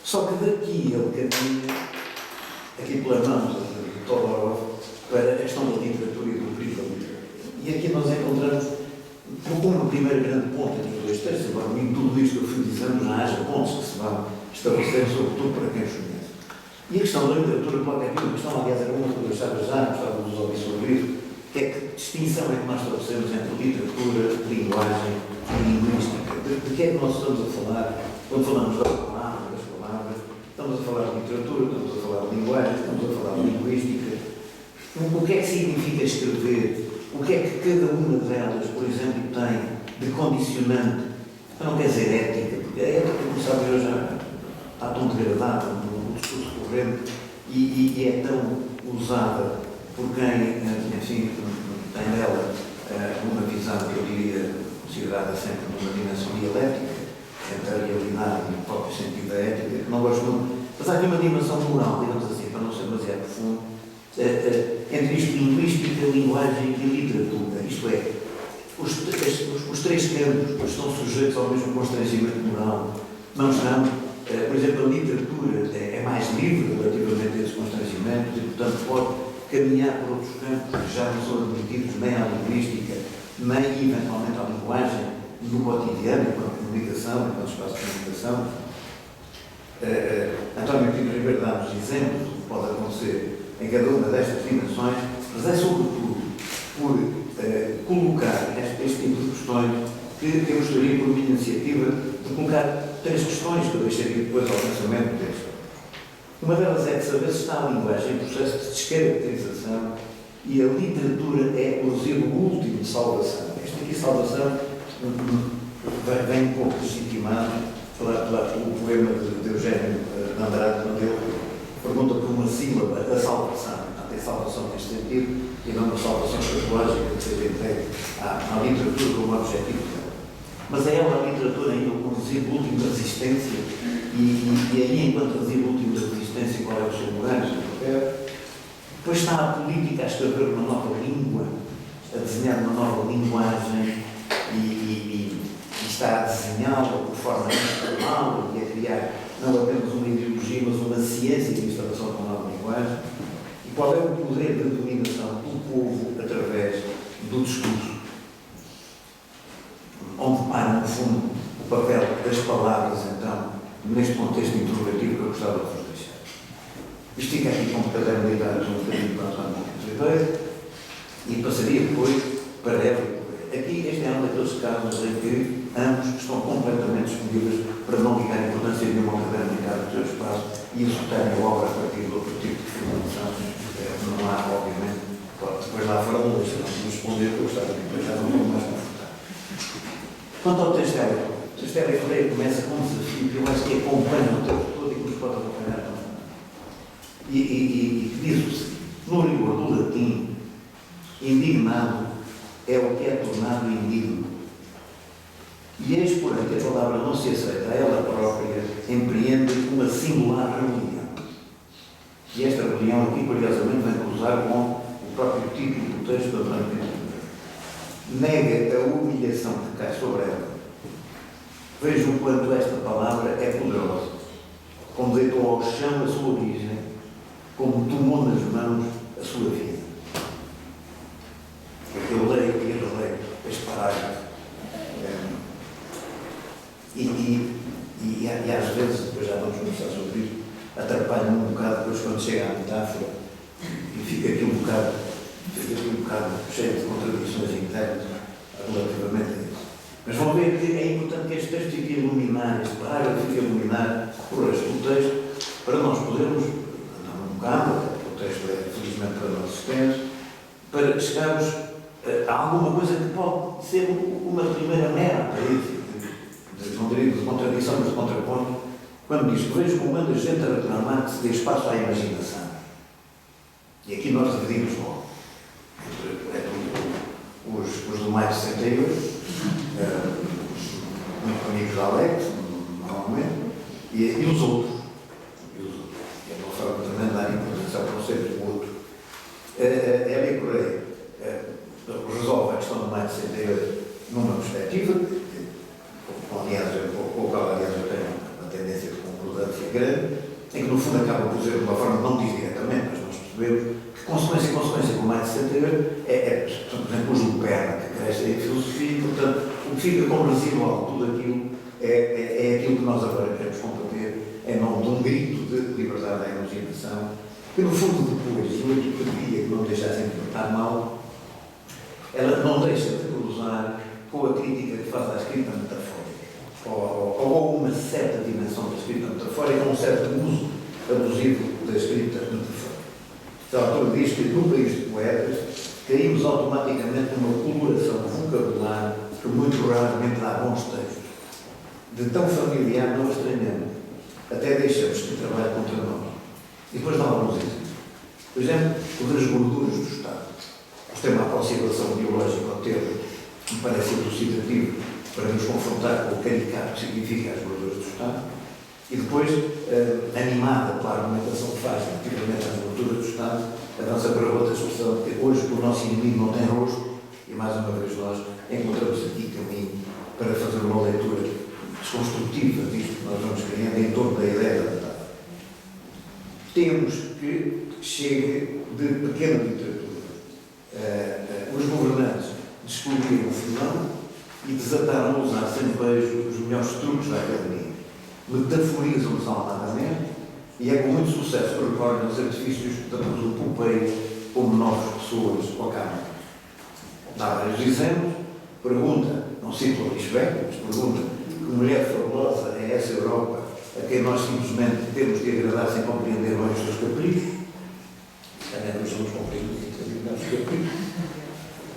Só que daqui ele caminha, aqui pela mão de Todorov, para a questão da literatura e do perigo da literatura. E aqui nós encontramos, como primeiro grande ponto entre os dois textos, embora em tudo isto que eu fui dizendo já haja pontos que se vão estabelecer, sobretudo para quem os conhece. E a questão da literatura coloca aqui uma questão, aliás, era uma que eu achava já, gostava de vos ouvir sobre isso, que é que distinção é que nós estabelecemos entre literatura, linguagem e linguística. De que é que nós estamos a falar quando falamos das palavras, estamos a falar de literatura, estamos a falar de linguagem, estamos a falar de linguística. O que é que significa escrever? O que é que cada uma delas, por exemplo, tem de condicionante? Não quer dizer ética, porque a ética, como sabe, hoje está tão degradada no discurso corrente e é tão usada por quem, enfim, tem nela uma visão que eu diria considerada sempre numa dimensão dialética, entre a realidade e o próprio sentido da ética, que não gosto muito. Mas há aqui uma dimensão moral, digamos assim, para não ser demasiado profundo, entre isto, linguística, linguagem e literatura. Isto é, os três campos estão sujeitos ao mesmo constrangimento moral. Não estão, por exemplo, a literatura é mais livre relativamente a esses constrangimentos e, portanto, pode caminhar por outros campos que já não são admitidos nem à linguística, nem eventualmente à linguagem no cotidiano, enquanto comunicação, enquanto espaço de comunicação. António Pinto Ribeiro dá-nos exemplos do que pode acontecer em cada uma destas dimensões, mas é sobretudo por colocar este tipo de questões que eu gostaria, por minha iniciativa, de colocar três questões que eu deixaria depois ao pensamento do texto. Uma delas é de saber se está a linguagem em processo de descaracterização e a literatura é, por exemplo, o último de salvação. Esta aqui, salvação, vem um pouco legitimado pelo poema de Eugênio de Andrade, quando ele pergunta por uma sílaba da salvação. Portanto, é salvação neste sentido e não uma salvação escatológica que seja entregue à literatura como objetivo dela. Mas é ela a literatura ainda o resíduo último da resistência e aí, enquanto resíduo último da resistência, qual é o seu lugar, o seu papel? Depois está a política a escrever uma nova língua, a desenhar uma nova linguagem e está a desenhá-la de forma informal e a criar não apenas uma ideologia, mas uma ciência de instalação de uma nova linguagem. E qual é o poder de dominação do povo através do discurso? Onde para, no fundo, o papel das palavras, então, neste contexto interrogativo que eu gostava de vos deixar. Isto fica aqui com paternidade um bocadinho para António Ribeiro e passaria depois para Hélio. Aqui, este é um daqueles casos em que ambos estão completamente disponíveis para não ligar a importância nenhuma académica do seu espaço e executarem a obra a partir de outro tipo de formulação. Não há, obviamente, depois lá fora não deixa de responder, que eu gostava de depois já não estou mais confortável. Quanto ao texto Hélio, o texto Hélio Freire começa com um desafio que eu acho que acompanha o texto todo e que nos pode acompanhar também. E que diz o seguinte: no rigor do latim, indignado é o que é tornado indigno. E eis, porém, que a palavra não se aceita a ela própria, empreende uma singular rebelião. E esta rebelião aqui, curiosamente, vem cruzar com o próprio título do texto do António Pinto Ribeiro. Nega a humilhação que cai sobre ela. Vejam o quanto esta palavra é poderosa. Como deitou ao chão a sua origem, como tomou nas mãos a sua vida. Eu leio e releio este parágrafo. E às vezes, depois já vamos conversar sobre isto, atrapalha-me um bocado depois quando chega à metáfora e fica aqui um bocado cheio de contradições internas relativamente a isso. Mas vão ver que é importante que este texto fique a iluminar, este parágrafo fique a iluminar o resto do texto, para nós podermos andar um bocado, o texto é felizmente para nós extenso, para chegarmos a alguma coisa que pode ser uma primeira mera aparência, não diria de contradição, mas de contraponto, quando diz que vejo como anda gente a reclamar que se dê espaço à imaginação. E aqui nós dividimos logo entre os do maio de 68, muito amigos da Alex, normalmente, e os outros. É uma forma também de dar importância ao conceito do outro. Hélio Correia resolve a questão do maio de 68 numa perspectiva, com a qual, aliás, eu tenho uma tendência de concordância grande, em que no fundo acaba por dizer de uma forma, não diz diretamente, mas nós percebemos que consequência com mais de 68 por exemplo, o Júlio Perna, que cresce em filosofia, e portanto o que fica como residual tudo aquilo é aquilo que nós agora queremos combater em nome de um grito de liberdade da imaginação, que no fundo depois, eu aqui pedia que não deixassem interpretar mal, ela não deixa de cruzar com a crítica que faz à escrita metafórica, ou uma certa dimensão da escrita metafórica, ou um certo uso abusivo da escrita metafórica. O autor diz que no país de poetas caímos automaticamente numa coloração vocabular que muito raramente dá bons textos. De tão familiar não estranhamos, até deixamos que trabalhe contra nós. E depois dá alguns exemplos. Por exemplo, o das gorduras do Estado. Nós temos uma aproximação biológica ao termo que me parece elucidativo para nos confrontar com o caricato que significa as gorduras do Estado. E depois, animada pela argumentação que faz relativamente às gorduras do Estado, avança para outra expressão que hoje o nosso inimigo não tem rosto, e mais uma vez nós encontramos aqui caminho para fazer uma leitura desconstrutiva disto que nós vamos criando em torno da ideia da metáfora. Temos que chegue de pequena literatura. Os governantes descobriram o filão e desataram a usar sem beijo os melhores truques da academia. Metaforizam-nos almadamente e é com muito sucesso que recorrem os artifícios da Pompeia como novas pessoas ao caminho. Dá vários exemplos. Pergunta, não cito o Lisbeck, mas pergunta que mulher fabulosa é essa Europa a quem nós simplesmente temos de agradar sem compreender bem os seus caprichos. Também nós somos compreendidos os nossos caprichos.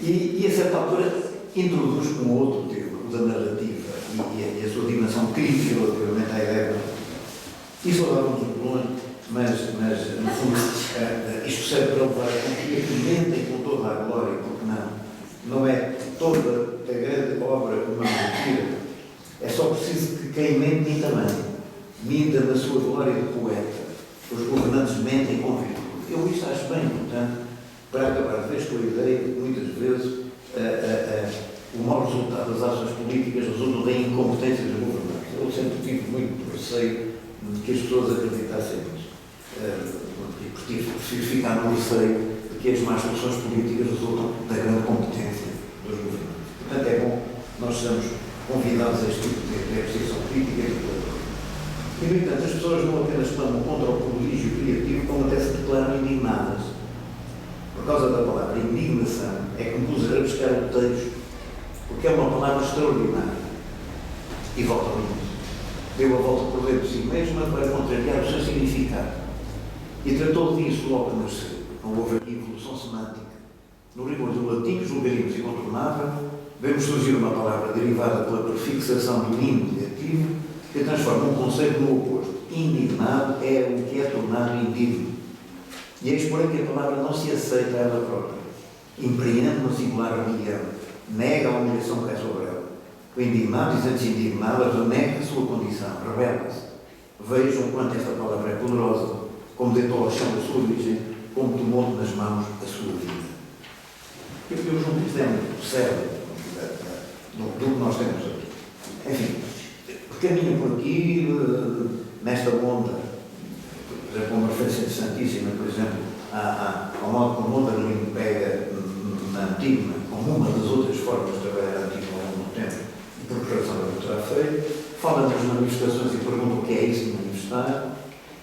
E a certa altura introduz um outro tema, o da narrativa e a sua dimensão crítica relativamente à ideia da narrativa. Isso agora vamos muito longe, mas no fundo isto serve para levar a que mentem com toda a glória, porque não é toda a grande obra uma mentira. É só preciso que quem mente minta bem, minta na sua glória de poeta. Os governantes mentem com virtude. Eu isso acho bem importante para acabar de vez com a ideia de que muitas vezes o mau resultado das ações políticas resulta da incompetência dos governantes. Eu sempre tive muito receio de que as pessoas acreditassem nisso. E prefiro ficar no receio de que as más soluções políticas resultam da grande competência dos governantes. Portanto, é bom nós sejamos convidados a este tipo de apreciação crítica e declaratória. E, no entanto, as pessoas não apenas clamam contra o prodígio criativo, como até se declaram indignadas. Por causa da palavra indignação, é que me pus a buscar o texto, porque é uma palavra extraordinária. E volta ao início. Deu a volta por dentro de si mesma para contrariar o seu significado. E tratou disso logo que nasceu. Não houve aqui evolução semântica. No rigor do latim, que julgaríamos incontornável, vemos surgir uma palavra derivada pela prefixação do indicativo, que transforma um conceito no oposto. Indignado é o que é tornado indigno. E eis, porém, que a palavra não se aceita a ela própria. Empreende uma singular rebelião. Nega a humilhação que é sobre ela. O indignado, dizendo-se indignado, renega a sua condição, rebela-se. Vejam quanto esta palavra é poderosa, como deitou ao chão da sua origem, como tomou nas mãos a sua vida. Eu junto que isto é muito sério do que nós temos aqui. Enfim, caminho por aqui, nesta onda, por exemplo, uma referência santíssima, por exemplo, ao modo como o Mondarlin pega na Antígona, como uma das outras formas de trabalhar a Antígona ao longo do tempo, e por preparação da doutora Freire, fala das manifestações e pergunta o que é isso de manifestar,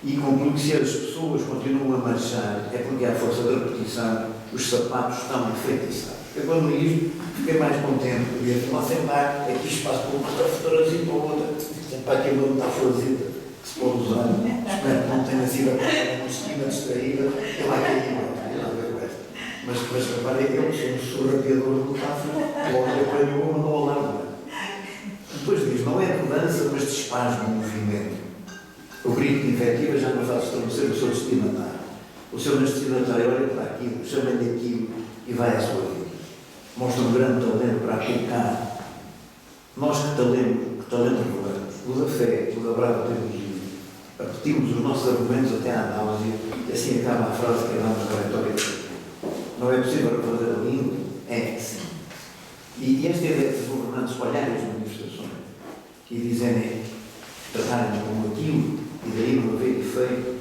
e conclui que se as pessoas continuam a marchar, é porque à força da repetição os sapatos estão enfeitiçados. Eu, quando li isto, fiquei mais contente, porque ia falar sempre aqui espaço para uma fotografia e para outra, sempre aqui uma metáforazinha que se pode usar. Espero que não tenha sido uma esquina distraída, eu lá caí, não tem nada a ver com esta. Mas reparem, eu sou um surrapiador de metáfora, logo apanhou uma não ao lado. Depois diz, não é de dança, mas de espasmo, movimento. O grito de invectiva já não faz estabelecer o seu destinatário. O seu destinatário olha para aquilo, chama-lhe aquilo e vai à sua vida. Mostra um grande talento para colocar. Nós que talento revelamos, o da fé, o da brava teologia, repetimos os nossos argumentos até à análise e assim acaba a frase que damos da retórica. Não é possível refazer a língua? É sim. E esta ideia de governantes olharem as manifestações e dizerem, tratarem como aquilo e daí não haver efeito